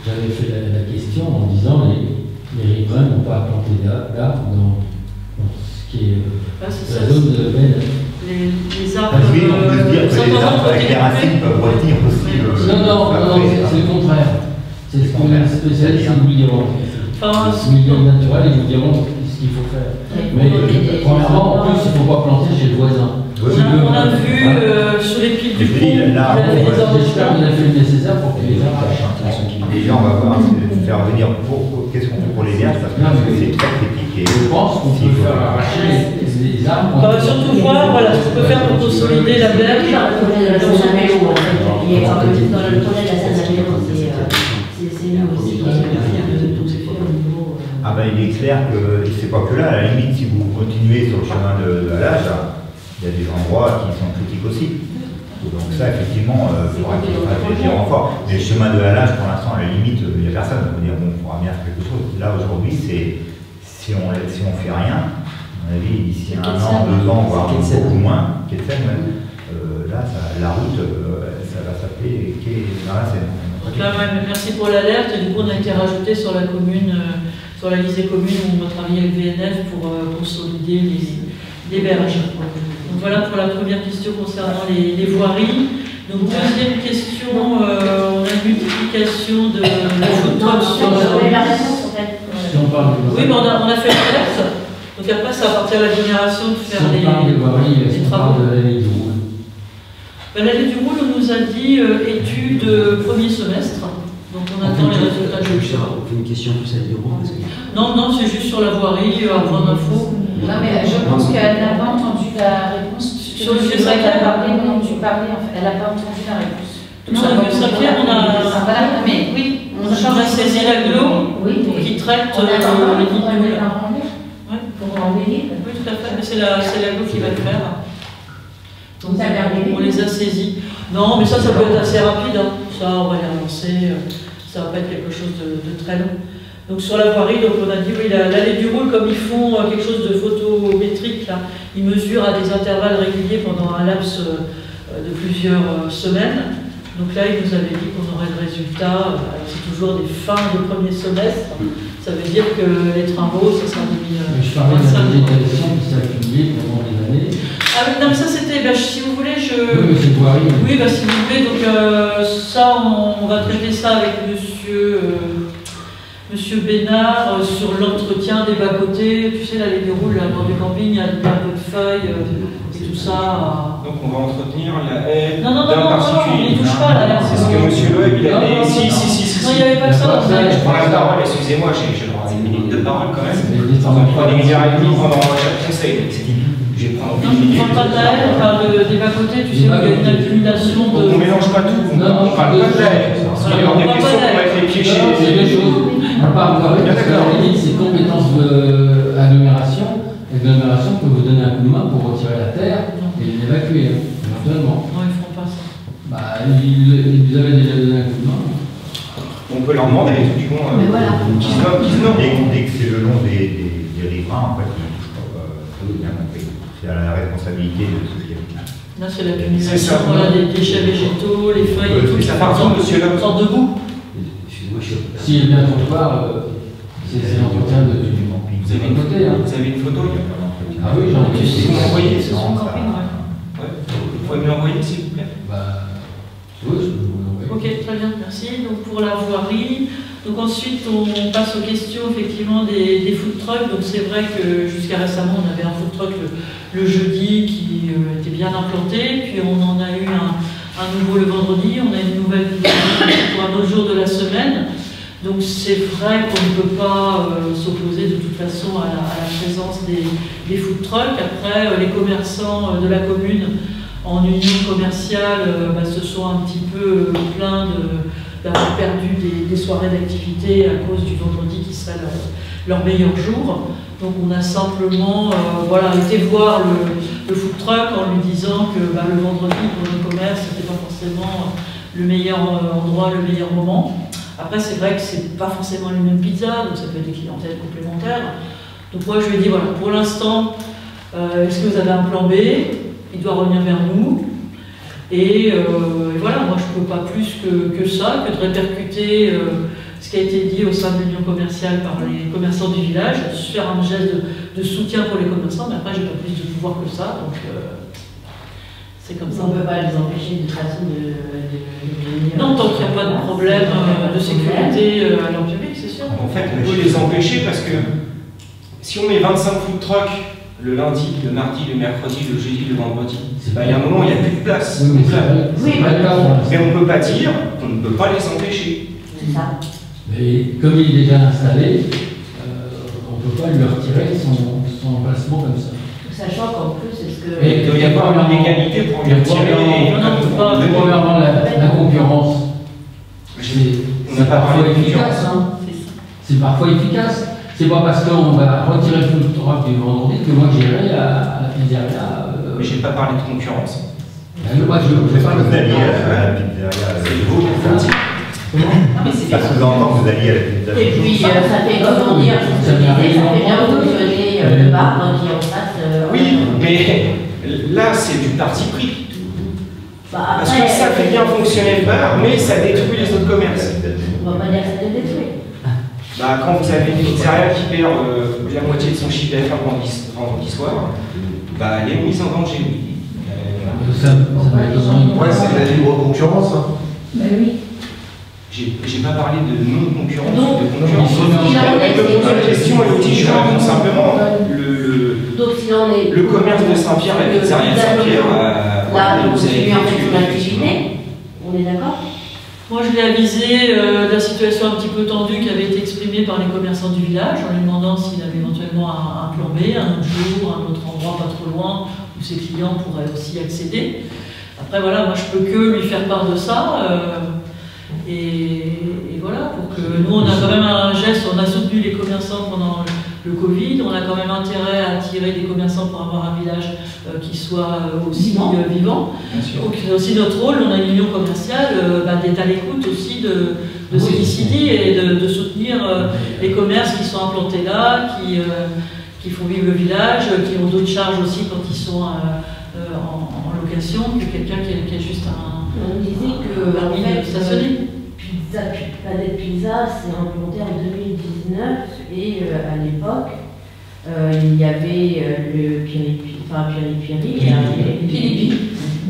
j'avais fait la question en disant les riverains n'ont pas planté d'arbres dans ce qui est la zone de Belle. Les arbres. Oui, on peut se dire que les arbres avec les racines peuvent retenir aussi le. Non, c'est le contraire. C'est ce que les spécialistes vous diront. Les milieux naturels, ils vous diront ce qu'il faut faire. Mais premièrement, en plus, il ne faut pas planter chez le voisin. On a vu sur les piles du pont, il là, a fait des enregistrements. On a fait le nécessaire pour qu'il les arrache. Déjà, on va voir, faire venir qu'est-ce qu'on fait pour les verges, parce que c'est très critique. Et Je pense qu'on peut faire arracher les arbres. On va surtout voir voilà, ce qu'on peut faire pour consolider la berge. Dans le projet de la scène à vélo, en fait. Dans le projet de la scène à vélo, c'est nous aussi. Ah ben il est clair que c'est pas que là, à la limite, si vous continuez sur le chemin de Halage, il y a des endroits qui sont critiques aussi. Donc ça, effectivement, il faudra qu'il y ait des renforts. Mais le chemin de Halage, pour l'instant, à la limite, il n'y a personne. On va dire, bon, on pourra bien faire quelque chose. Là, aujourd'hui, si on fait rien, à mon avis, d'ici 1 an, 2 ans, voire beaucoup moins, là, la route, ça va s'appeler quai dans la Seine. Donc là, merci pour l'alerte. Du coup, on a été rajouté sur la commune, sur la liste des communes où on va travailler avec VNF pour consolider les berges. Donc voilà pour la première question concernant les voiries. Donc deuxième question, on a une multiplication de food trucks sur Si on parle de oui, mais on a fait l'alerte. Donc après, ça appartient à l'agglomération de faire si on parle des voiries, si on travaux. parle de l'allée du Roule. L'année du Roule, on nous a dit études premier semestre. Donc on attend les résultats de On fait une question plus à l'allée du Roule. Non, c'est juste sur la voirie, avant d'info. Non, mais je pense qu'elle n'a pas entendu la réponse. Sur le vieux Saint-Pierre, non, tu parlais, en fait, elle n'a pas entendu la réponse. Donc sur le vieux Saint-Pierre, on a. Voilà, mais oui, On a saisi l'agglo pour qu'il traite les lignes du Roule. pour embellir. Oui, tout à fait, mais c'est l'agglo qui va le faire. Vous avez regardé? On les a saisis. Non, mais ça peut être assez rapide. Hein. Ça, on va les relancer. Ça va pas être quelque chose de très long. Donc sur la voirie, donc on a dit oui, l'allée du Roule, comme ils font quelque chose de photométrique, là, ils mesurent à des intervalles réguliers pendant un laps de plusieurs semaines. Donc là, ils nous avaient dit qu'on aurait le résultat. C'est toujours des fins de premier semestre. Ça veut dire que les travaux, ça sera 2025. Je parlais de la végétation qui s'est accumulée pendant des années. Ah oui, non, mais ça c'était, si vous voulez, Oui, mais c'est voirie. Oui, si vous voulez, donc ça, on va traiter ça avec Monsieur Bénard sur l'entretien des bas-côtés. Tu sais, l'allée du Roule, là, dans du camping, il y a un peu de feuilles et tout ça. Donc on va entretenir la haie Non, d'un particulier. on n'y touche pas là. C'est ce que M. Loeb, il a dit. Si. Non, il n'y avait pas que ça. Je prends la parole, excusez-moi, j'ai le droit à une minute de parole quand même. On prend une heure et demie pendant chaque conseil. Je vais prendre Non, je ne parle pas de la haie, on parle des bas-côtés, tu sais, où il y a une accumulation de. On ne mélange pas tout, on parle pas de la haie. Parce qu'il y a des questions pour mettre les pieds chez les C'est deux choses. On parle de voirie parce que la limite, c'est compétence d'agglomération. L'agglomération peut vous donner un coup de main pour retirer la terre et l'évacuer, éventuellement. Non, ils ne feront pas ça. Ils vous avaient déjà donné un coup de main. On peut leur demander, du coup, Mais voilà. qui se nomme. Dès que c'est le long des riverains, en fait, on ne touche pas. Bien compris. C'est à la responsabilité de ceux qui habitent. Là, c'est l'accumulation des déchets végétaux, les feuilles et tout. Ça part où, monsieur Loeb? Une sorte de boue. Excusez-moi, je suis. S'il est bien trottoir, c'est l'entretien du camping. Vous avez une photo, vous avez une photo? Ah oui, j'en ai. Si vous m'envoyez, c'est son camping, ouais. Vous pouvez me l'envoyer, s'il vous plaît? Oui, je peux vous l'envoyer. Ok, très bien, merci. Donc pour la voirie, donc ensuite on passe aux questions effectivement des food trucks. Donc c'est vrai que jusqu'à récemment on avait un food truck le jeudi qui était bien implanté, puis on en a eu un nouveau le vendredi, on a une nouvelle pour un autre jour de la semaine. Donc c'est vrai qu'on ne peut pas s'opposer de toute façon à la présence des food trucks. Après, les commerçants de la commune en union commerciale se sont un petit peu plaints d'avoir perdu des soirées d'activité à cause du vendredi qui serait leur meilleur jour. Donc on a simplement été voir le food truck en lui disant que le vendredi pour le commerce c'était pas forcément le meilleur endroit, le meilleur moment. Après c'est vrai que c'est pas forcément les mêmes pizzas, donc ça peut être des clientèles complémentaires. Donc moi je lui ai dit voilà, pour l'instant, est-ce que vous avez un plan B? Il doit revenir vers nous. Et voilà, moi je ne peux pas plus que ça, que de répercuter ce qui a été dit au sein de l'union commerciale par les commerçants du village, faire un geste de soutien pour les commerçants, mais après j'ai pas plus de pouvoir que ça, donc c'est comme ça. On ne peut pas les empêcher de toute façon de venir. Non, tant qu'il n'y a pas de problème de sécurité à leur public, c'est sûr. En fait, on peut les empêcher parce que si on met 25 food trucks le lundi, le mardi, le mercredi, le jeudi, le vendredi. Il y a un moment où il n'y a plus de place. Oui, mais c'est pas le cas. Mais on ne peut pas dire qu'on ne peut pas les empêcher. C'est ça. Mais comme il est déjà installé, on ne peut pas lui retirer son emplacement comme ça. Sachant qu'en plus, est-ce que... Mais il doit y avoir une égalité pour lui retirer. Premièrement, la concurrence. C'est parfois efficace. C'est parfois efficace. C'est pas parce qu'on va retirer le food truck du vendredi que moi j'irai à la pizzeria. Mais j'ai pas parlé de concurrence. Moi je parle de la pizzeria. C'est vous qui ça sous-entend que vous alliez à la pizzeria. Et puis ça fait comment dire, ça fait bien fonctionner le bar qui en face. Oui, mais là c'est du parti pris. Parce que ça fait bien fonctionner le bar, mais ça détruit les autres commerces. On va pas dire que ça les détruit. Quand vous avez une pizzeria qui perd la moitié de son chiffre d'affaires vendredi soir, elle est mise en danger. Ouais, c'est de la libre concurrence. Oui. J'ai pas parlé de non-concurrence, Non. de concurrence. Elle me pose une question et dit je réponds simplement. Le commerce de Saint-Pierre, la pizzeria de Saint-Pierre, là, vous continuez en fait son activité. On est d'accord? Moi, je l'ai avisé de la situation un petit peu tendue qui avait été exprimée par les commerçants du village, en lui demandant s'il avait éventuellement un plan B, un autre jour, un autre endroit pas trop loin, où ses clients pourraient aussi accéder. Après, voilà, moi, je peux que lui faire part de ça. Et voilà, pour que nous, on a quand même un geste, on a soutenu les commerçants pendant le Covid, on a quand même intérêt à attirer des commerçants pour avoir un village qui soit aussi vivant. Donc c'est aussi notre rôle, on a une union commerciale, d'être à l'écoute aussi de ce qui s'y dit et de soutenir les commerces qui sont implantés là, qui font vivre le village, qui ont d'autres charges aussi quand ils sont en location, que quelqu'un qui a juste un... On disait que en fait, stationné. Planète Pizza s'est implantée en 2019 et à l'époque, il y avait le Piri-Piri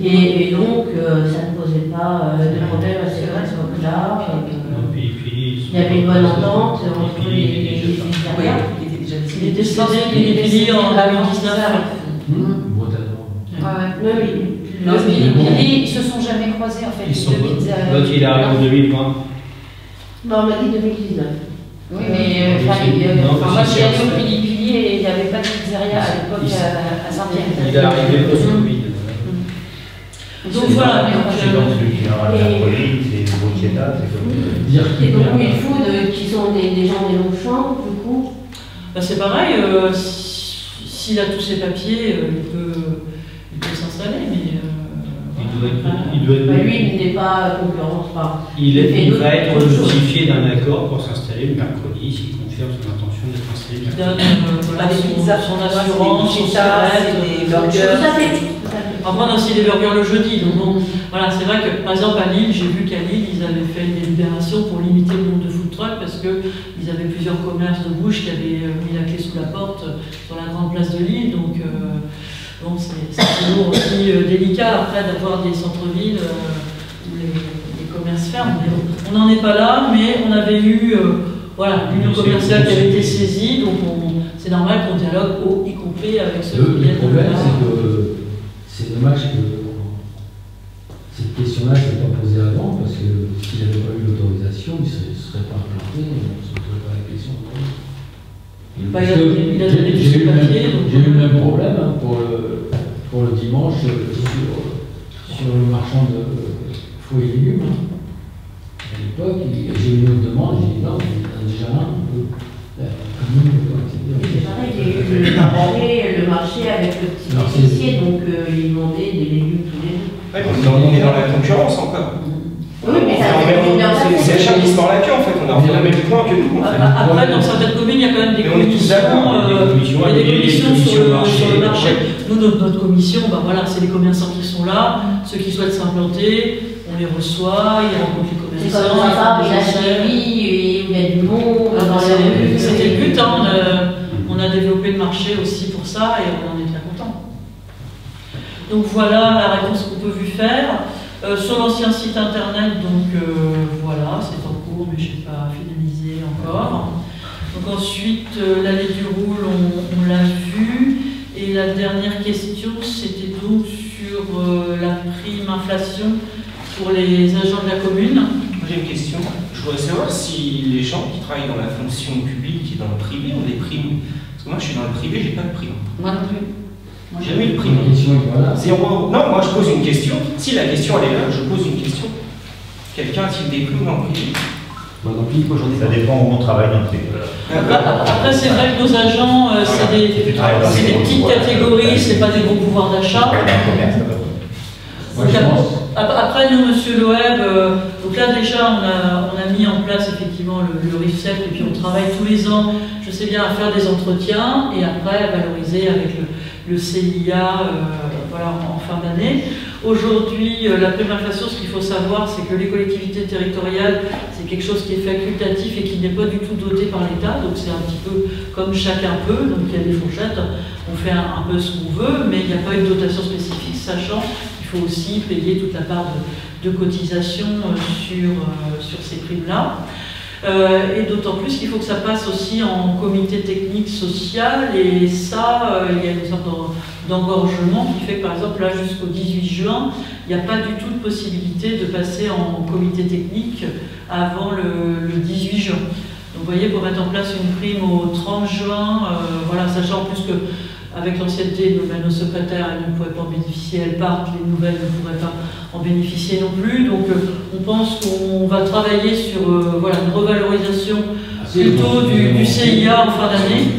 et donc ça ne posait pas de problème à cette époque-là. Il y avait une bonne entente entre les pizzerias. Il était décédé Piri-Piri en 2019. Non, ils ne se sont jamais croisés en fait. L'autre il arrive en 2020. Non, on m'a dit 2019. Oui, mais moi j'ai allé au Pili-Pili et il n'y avait pas de pizzeria à l'époque à Saint-Pierre. Il est arrivé post-Covid. Donc voilà. C'est donc celui qui a un produit, c'est Bruschetta, c'est comme. Et donc il faut qui sont des gens des Longchamps, du coup. C'est pareil, s'il a tous ses papiers, il peut s'installer, mais... il doit être lui, il n'est pas concurrence. Il devrait être notifié d'un accord pour s'installer le mercredi, s'il confirme son intention d'être installé le mercredi. Son assurance, son salaire, des burgers. Après, on a aussi des burgers le jeudi. Donc bon, voilà, c'est vrai que par exemple à Lille, j'ai vu qu'à Lille, ils avaient fait une délibération pour limiter le nombre de food trucks parce qu'ils avaient plusieurs commerces de bouche qui avaient mis la clé sous la porte sur la grande place de Lille. Donc c'est toujours aussi délicat après d'avoir des centres-villes où les commerces ferment. Mais on n'en est pas là, mais on avait eu l'union commerciale qui avait été saisie, donc c'est normal qu'on dialogue y compris avec ceux qui viennent. Le problème, c'est que c'est dommage que cette question-là ne s'est pas posée avant, parce que s'il n'avait pas eu l'autorisation, il ne serait pas implanté, on ne se poserait pas la question. J'ai eu le même problème pour le dimanche sur le marchand de fruits et légumes. À l'époque, j'ai eu une demande, j'ai dit non, il y en a déjà un, la commune ne peut pas accepter. C'est pareil, il y a eu le marché avec le petit épicier, donc il demandait des légumes tous les jours. On est dans la concurrence encore. Oui, mais c'est le chien qui se mord la queue en fait, on est au même point que nous. Après, dans certaines communes, il y a quand même des commissions, sur le marché. Nous, notre commission, c'est les commerçants qui sont là, ceux qui souhaitent s'implanter, on les reçoit, ils rencontrent les commerçants. C'est comme ça, il y a il y a du monde dans les rues. C'était le but, on a développé le marché aussi pour ça et on en est très content. Donc voilà la réponse qu'on peut vous faire. Sur l'ancien site internet, donc voilà, c'est en cours, mais je n'ai pas finalisé encore. Donc ensuite, l'allée du Roule, on l'a vu. Et la dernière question, c'était donc sur la prime inflation pour les agents de la commune. J'ai une question. Je voudrais savoir si les gens qui travaillent dans la fonction publique et dans le privé ont des primes. Parce que moi, je suis dans le privé, j'ai pas de prime. Moi non plus. J'ai jamais eu de prime. 0 €. Non, moi je pose une question. Si la question elle est là, je pose une question. Quelqu'un a-t-il des primes dans le privé? Ça dépend où on travaille dans le privé. Après, c'est vrai que nos agents, c'est des petites catégories, c'est pas des gros pouvoirs d'achat. Après, nous, Monsieur Loeb, donc là déjà, on a mis en place effectivement le RIFSEP et puis on travaille tous les ans, je sais bien, à faire des entretiens et après à valoriser avec le CIA voilà, en fin d'année. Aujourd'hui, la prime inflation, ce qu'il faut savoir, c'est que les collectivités territoriales, c'est quelque chose qui est facultatif et qui n'est pas du tout doté par l'État, donc c'est un petit peu comme chacun peut, donc il y a des fourchettes, on fait un peu ce qu'on veut, mais il n'y a pas une dotation spécifique, sachant qu'il faut aussi payer toute la part de cotisation sur ces primes-là. Et d'autant plus qu'il faut que ça passe aussi en comité technique social, et ça, il y a une sorte d'engorgement qui fait que, par exemple, là, jusqu'au 18 juin, il n'y a pas du tout de possibilité de passer en comité technique avant le 18 juin. Donc, vous voyez, pour mettre en place une prime au 30 juin, voilà, sachant en plus que avec l'ancienneté, nos secrétaires, elles ne pourraient pas en bénéficier, elles partent, les nouvelles ne pourraient pas en bénéficier non plus. Donc on pense qu'on va travailler sur voilà, une revalorisation plutôt du CIA en fin d'année.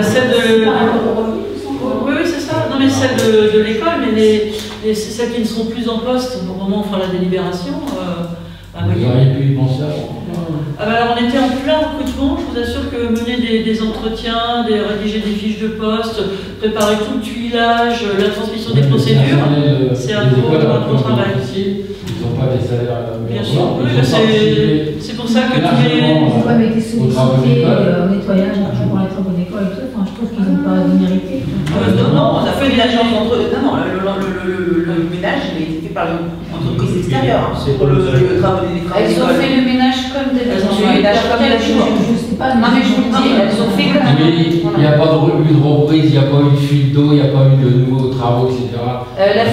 Celle de... Oui, c'est ça. Non, mais celle de l'école, mais celles qui ne seront plus en poste au moment où on fera la délibération. Vous auriez pu y penser alors on était en plein recrutement, je vous assure que mener des entretiens, rédiger des fiches de poste, préparer tout le tuilage, la transmission des procédures, c'est un gros travail. Ils n'ont pas des salaires bien sûr, oui, c'est pour ça que tous les... Ils ont été sollicités au nettoyage, pour les travaux d'école et tout, enfin, je trouve qu'ils n'ont pas mérité. Non, on a fait une agence d'entre... Non, le ménage, il a été fait par l'entreprise extérieure. C'est pour le travail des travaux. Elles ont fait le ménage comme d'habitude. Je sais pas, non mais je vous le dis, elles ont fait comme... Il n'y a pas eu de reprise, il n'y a pas eu de fuite d'eau, il n'y a pas eu de nouveaux travaux, etc. La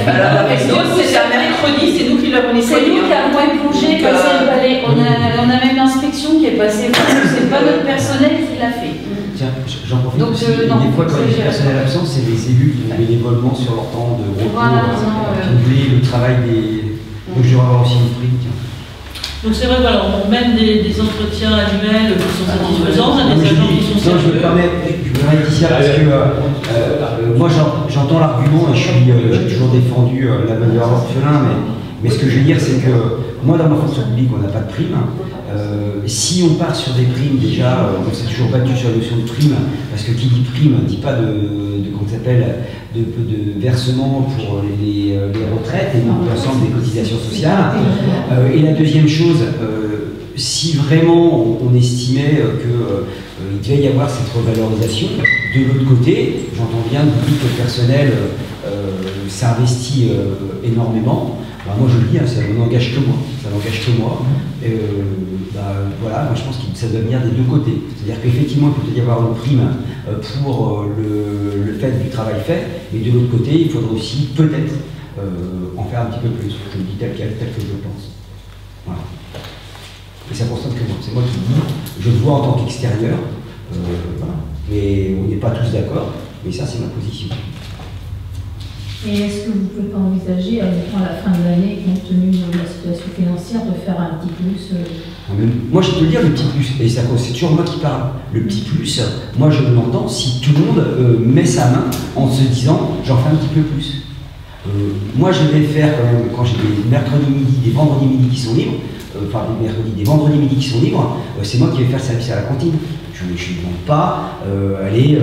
fuite d'eau, c'est un mercredi, c'est nous qui l'avons nettoyé. C'est nous qui avons épongé comme ça, il fallait. On a même l'inspection qui est passée, c'est pas notre personnel qui l'a fait. Tiens, j'en profite aussi, des fois quand il y a du personnel absent, c'est les élus qui vont bénévolement sur leur temps de repos, qui oublient le travail des... Donc je vais avoir aussi une prime, tiens. Donc c'est vrai, voilà, on mène des entretiens annuels qui sont satisfaisants, on a des agents qui sont sérieux. Je me permets ici parce que moi j'entends l'argument et j'ai toujours défendu la valeur orphelin, mais ce que je veux dire c'est que moi dans ma fonction publique on n'a pas de prime. Si on part sur des primes déjà, on s'est toujours battu sur la notion de prime, parce que qui dit prime ne dit pas de versement pour les retraites et l'ensemble des cotisations sociales. Et la deuxième chose, si vraiment on estimait qu'il devait y avoir cette revalorisation, de l'autre côté, j'entends bien que vous dites que le personnel s'investit énormément. Bah, moi je le dis, hein, ça n'engage que moi. Ça n'engage que moi. Voilà, moi je pense que ça doit venir des deux côtés. C'est-à-dire qu'effectivement, il peut y avoir une prime pour le fait du travail fait, mais de l'autre côté, il faudrait aussi peut-être en faire un petit peu plus. Je le dis tel que je le pense. Voilà. Et ça concerne que moi. C'est moi qui le dis, je le vois en tant qu'extérieur. Voilà. Mais on n'est pas tous d'accord, mais ça c'est ma position. Et est-ce que vous ne pouvez pas envisager, à la fin de l'année, compte tenu de la situation financière, de faire un petit plus Moi, je peux le dire, le petit plus, et c'est toujours moi qui parle. Le petit plus, moi, je l'entends si tout le monde met sa main en se disant « j'en fais un petit peu plus ». Moi, je vais faire quand même, quand j'ai des mercredis midi, des vendredis midi qui sont libres, des vendredis midi qui sont libres, c'est moi qui vais faire service à la cantine. Je ne demande pas aller,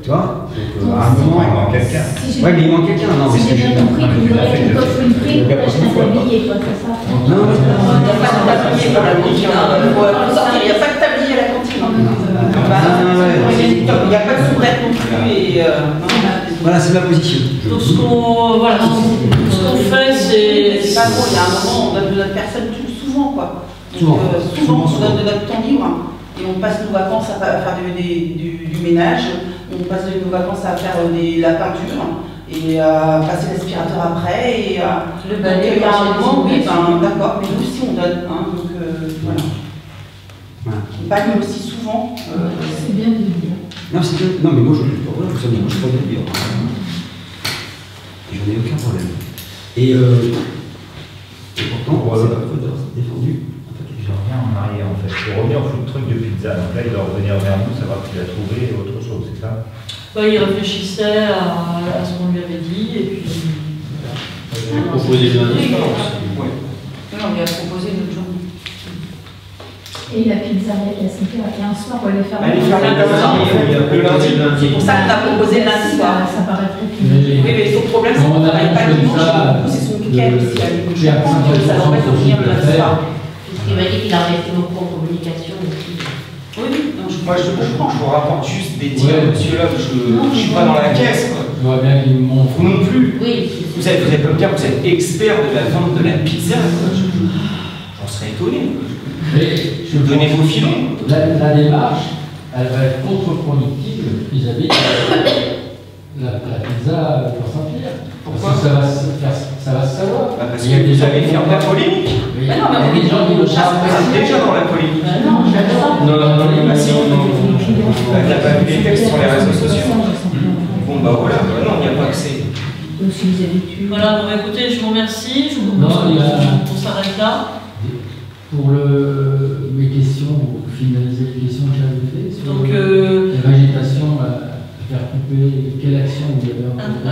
tu vois, donc à un moment il manque quelqu'un. Ouais, mais il manque quelqu'un, non, mais si j'ai bien compris que vous voulez qu'on offre une prime pour acheter un tablier, quoi, c'est ça? Non, il n'y a pas de tablier pour la cantine, il n'y a pas de tablier à la cantine. Il n'y a pas de soubrette non plus. Voilà, c'est ma position. Donc ce qu'on fait, c'est pas bon, il y a un moment, on donne de notre personne souvent, quoi. Souvent, on donne de notre temps libre. et on passe nos vacances à faire du ménage, on passe nos vacances à faire la peinture et à passer l'aspirateur après. Et le balai, il y a un moment, oui, d'accord, mais nous aussi on donne. Hein, donc voilà. On bagne aussi souvent. C'est bien de le dire. Non, c'est que. Non, mais moi, je ne peux pas le dire. J'en ai aucun problème. Et pourtant, c'est pas faute d'avoir défendu. Je reviens en arrière en fait. Pour revenir au food truck de pizza, donc là il doit revenir vers nous, savoir qu'il a trouvé autre chose, c'est ça? Il réfléchissait à ce qu'on lui avait dit et puis. Il a proposé lundi soir aussi. Non, il a proposé l'autre jour. Et la pizzeria qui a cité, il y a un soir pour aller faire Elle est fermée le lundi. C'est pour ça qu'on a proposé lundi soir. Ça paraît très Oui, mais son problème, c'est qu'on ne travaille pas le dimanche. Du coup, c'est son week-end aussi. Je pense que ça l'embête de venir le lundi soir. Il m'a dit qu'il a resté beaucoup en communication aussi. Oui, moi je vous rapporte juste des tirs, monsieur là, je suis pas dans la caisse. Quoi. Je vois bien qu'ils m'ont. Vous non plus. Oui. Vous êtes comme dire, vous êtes expert de la vente de la pizza. J'en serais étonné. Donnez vos filons. La démarche, elle va être contre-productive vis-à-vis de la pizza pour Saint-Pierre. Pourquoi? Parce que ça va se savoir. Parce que vous allez faire de la polémique. Il y a des gens qui le savent. C'est déjà dans la polémique. Non, j'adore. Non, il n'y a pas vu les textes sur les réseaux sociaux. Bon, bah voilà, non, il n'y a pas accès. aussi les habitudes. Voilà, bon, écoutez, je vous remercie. Je vous propose qu'on s'arrête là. Pour mes questions, pour finaliser les questions que j'avais faites sur Donc, la végétation à faire couper, quelle action vous avez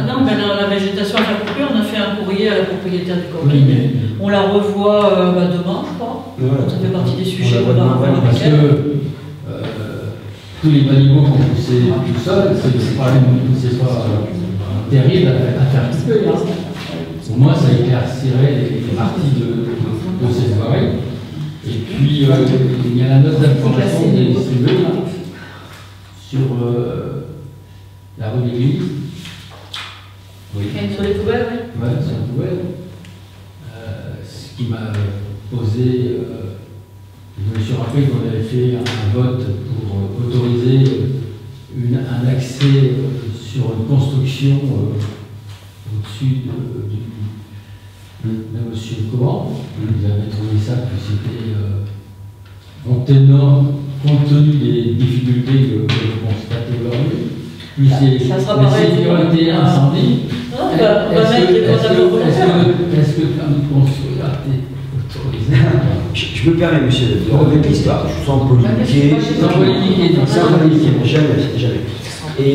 non, mais la végétation à faire couper, on a fait un courrier à la propriétaire du camping. Oui, mais... On la revoit demain, je crois. Voilà. Ça fait partie des sujets qu'on va revoir parce avec elle. Tous les animaux qu'on poussait tout seul, c'est pas terrible à faire couper. Hein. Au moins, ça éclaircirait les parties de ces oreilles. Et puis, il y a la note d'information qui est distribuée sur la rue de l'église. Oui. Sur les poubelles, oui. Oui, sur les poubelles. Ce qui m'a posé. Je me suis rappelé qu'on avait fait un vote pour autoriser un accès sur une construction au-dessus de M. Coman. Ils avaient trouvé ça que c'était compte tenu des difficultés que vous constatez aujourd'hui, plus ça sera la pareil. sécurité incendie. Non, on va mettre les comptables volontaires. Est-ce que permis de construire a été autorisé? Je me permets, monsieur, de remettre l'histoire. Je sens polémiquer. Sans polémiquer, jamais. Et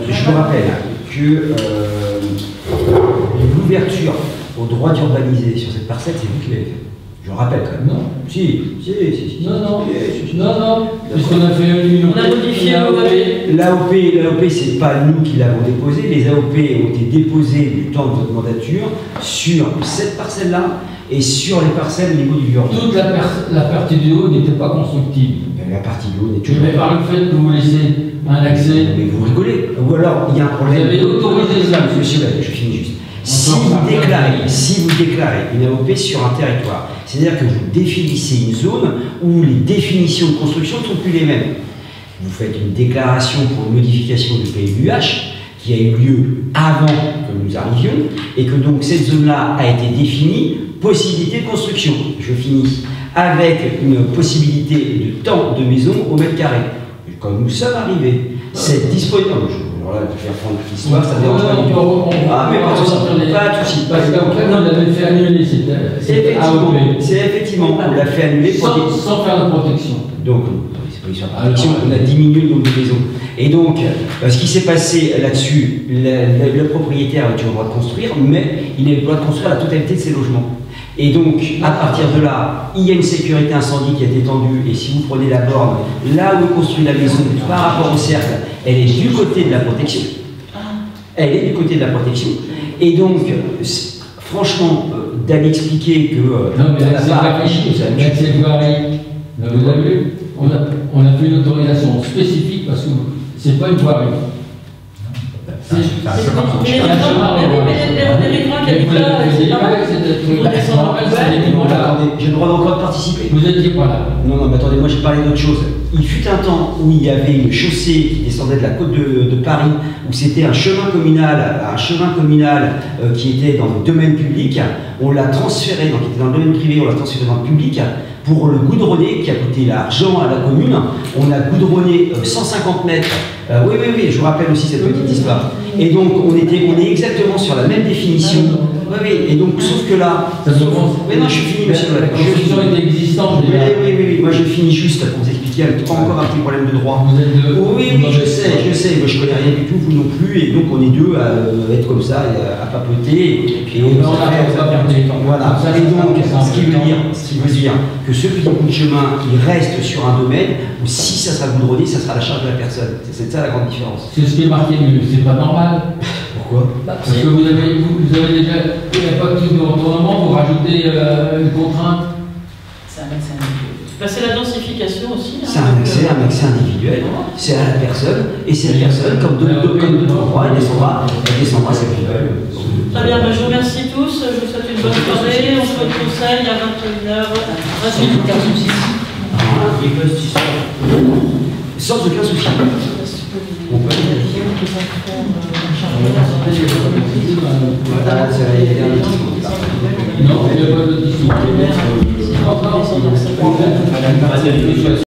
je vous rappelle que l'ouverture au droit d'urbaniser sur cette parcelle, c'est vous qui l'avez fait. Je le rappelle quand même. Non. Si. Non. Puisqu'on a fait une. On a modifié L'AOP, c'est pas nous qui l'avons déposé. Les AOP ont été déposées du temps de votre mandature sur cette parcelle-là et sur les parcelles au niveau du Vieux-Roi. Toute la partie du haut n'était pas constructive. La partie du haut n'est toujours Mais par le fait que vous laissez un accès. Mais vous rigolez. Ou alors, il y a un problème. Vous avez autorisé ça, monsieur. Je finis juste. Si vous déclarez une AOP sur un territoire, c'est-à-dire que vous définissez une zone où les définitions de construction ne sont plus les mêmes. Vous faites une déclaration pour une modification du PLUH qui a eu lieu avant que nous arrivions et que donc cette zone-là a été définie, possibilité de construction. Je finis avec une possibilité de temps de maison au mètre carré. Quand nous sommes arrivés, cette disponible. Voilà, je vais reprendre l'histoire, ça dérange pas du tout. Ah, mais pas de souci. Parce qu'après, on l'avait fait annuler, c'était AOP. C'est effectivement, on l'a fait annuler sans faire de protection. Donc, on a diminué le nombre de maisons. Et donc, ce qui s'est passé là-dessus, le propriétaire a toujours le droit de construire, mais il a le droit de construire la totalité de ses logements. Et donc, à partir de là, il y a une sécurité incendie qui a été étendue, et si vous prenez la borne, là où est construite la maison, par rapport au cercle, elle est du côté de la protection. Elle est du côté de la protection. Et donc, franchement, d'aller expliquer que... non, mais l'accès de voirie, vous avez vu, on a fait une autorisation spécifique parce que c'est pas une voirie. C'est un chemin. J'ai le droit encore de participer participé. Vous étiez pas là. Non, mais attendez, moi j'ai parlé d'autre chose. Il fut un temps où il y avait une chaussée qui descendait de la côte de Paris, où c'était un chemin communal qui était dans le domaine public. On l'a transféré, donc il était dans le domaine privé, on l'a transféré dans le public. Pour le goudronner, qui a coûté l'argent à la commune, on a goudronné 150 mètres. Oui, je vous rappelle aussi cette petite histoire. Et donc on est exactement sur la même définition. Oui, et donc sauf que là... Mais non, je finis, monsieur. La construction était existante. Oui, moi je finis juste pour vous expliquer, pas encore un petit problème de droit. Oui, je sais, moi je connais rien du tout, vous non plus, et donc on est deux à être comme ça, à papoter, et puis on va faire du temps. Voilà, et donc ce qui veut dire que ce petit bout de chemin, il reste sur un domaine où si ça sera goudronné, ça sera à la charge de la personne. C'est ça la grande différence. C'est ce qui est marqué, mais c'est pas normal. Pourquoi? Parce que vous avez déjà, il n'y a pas de truc de retournement, vous rajoutez une contrainte. C'est un accès individuel. C'est la densification aussi. C'est un accès individuel, c'est à la personne, et c'est la personne, comme de droit, elle descendra cette poubelle. Très bien, je vous remercie tous, je vous souhaite une bonne soirée, on se retrouve à 21h. Sans aucun souci. On peut Non, il n'y a pas de discussion.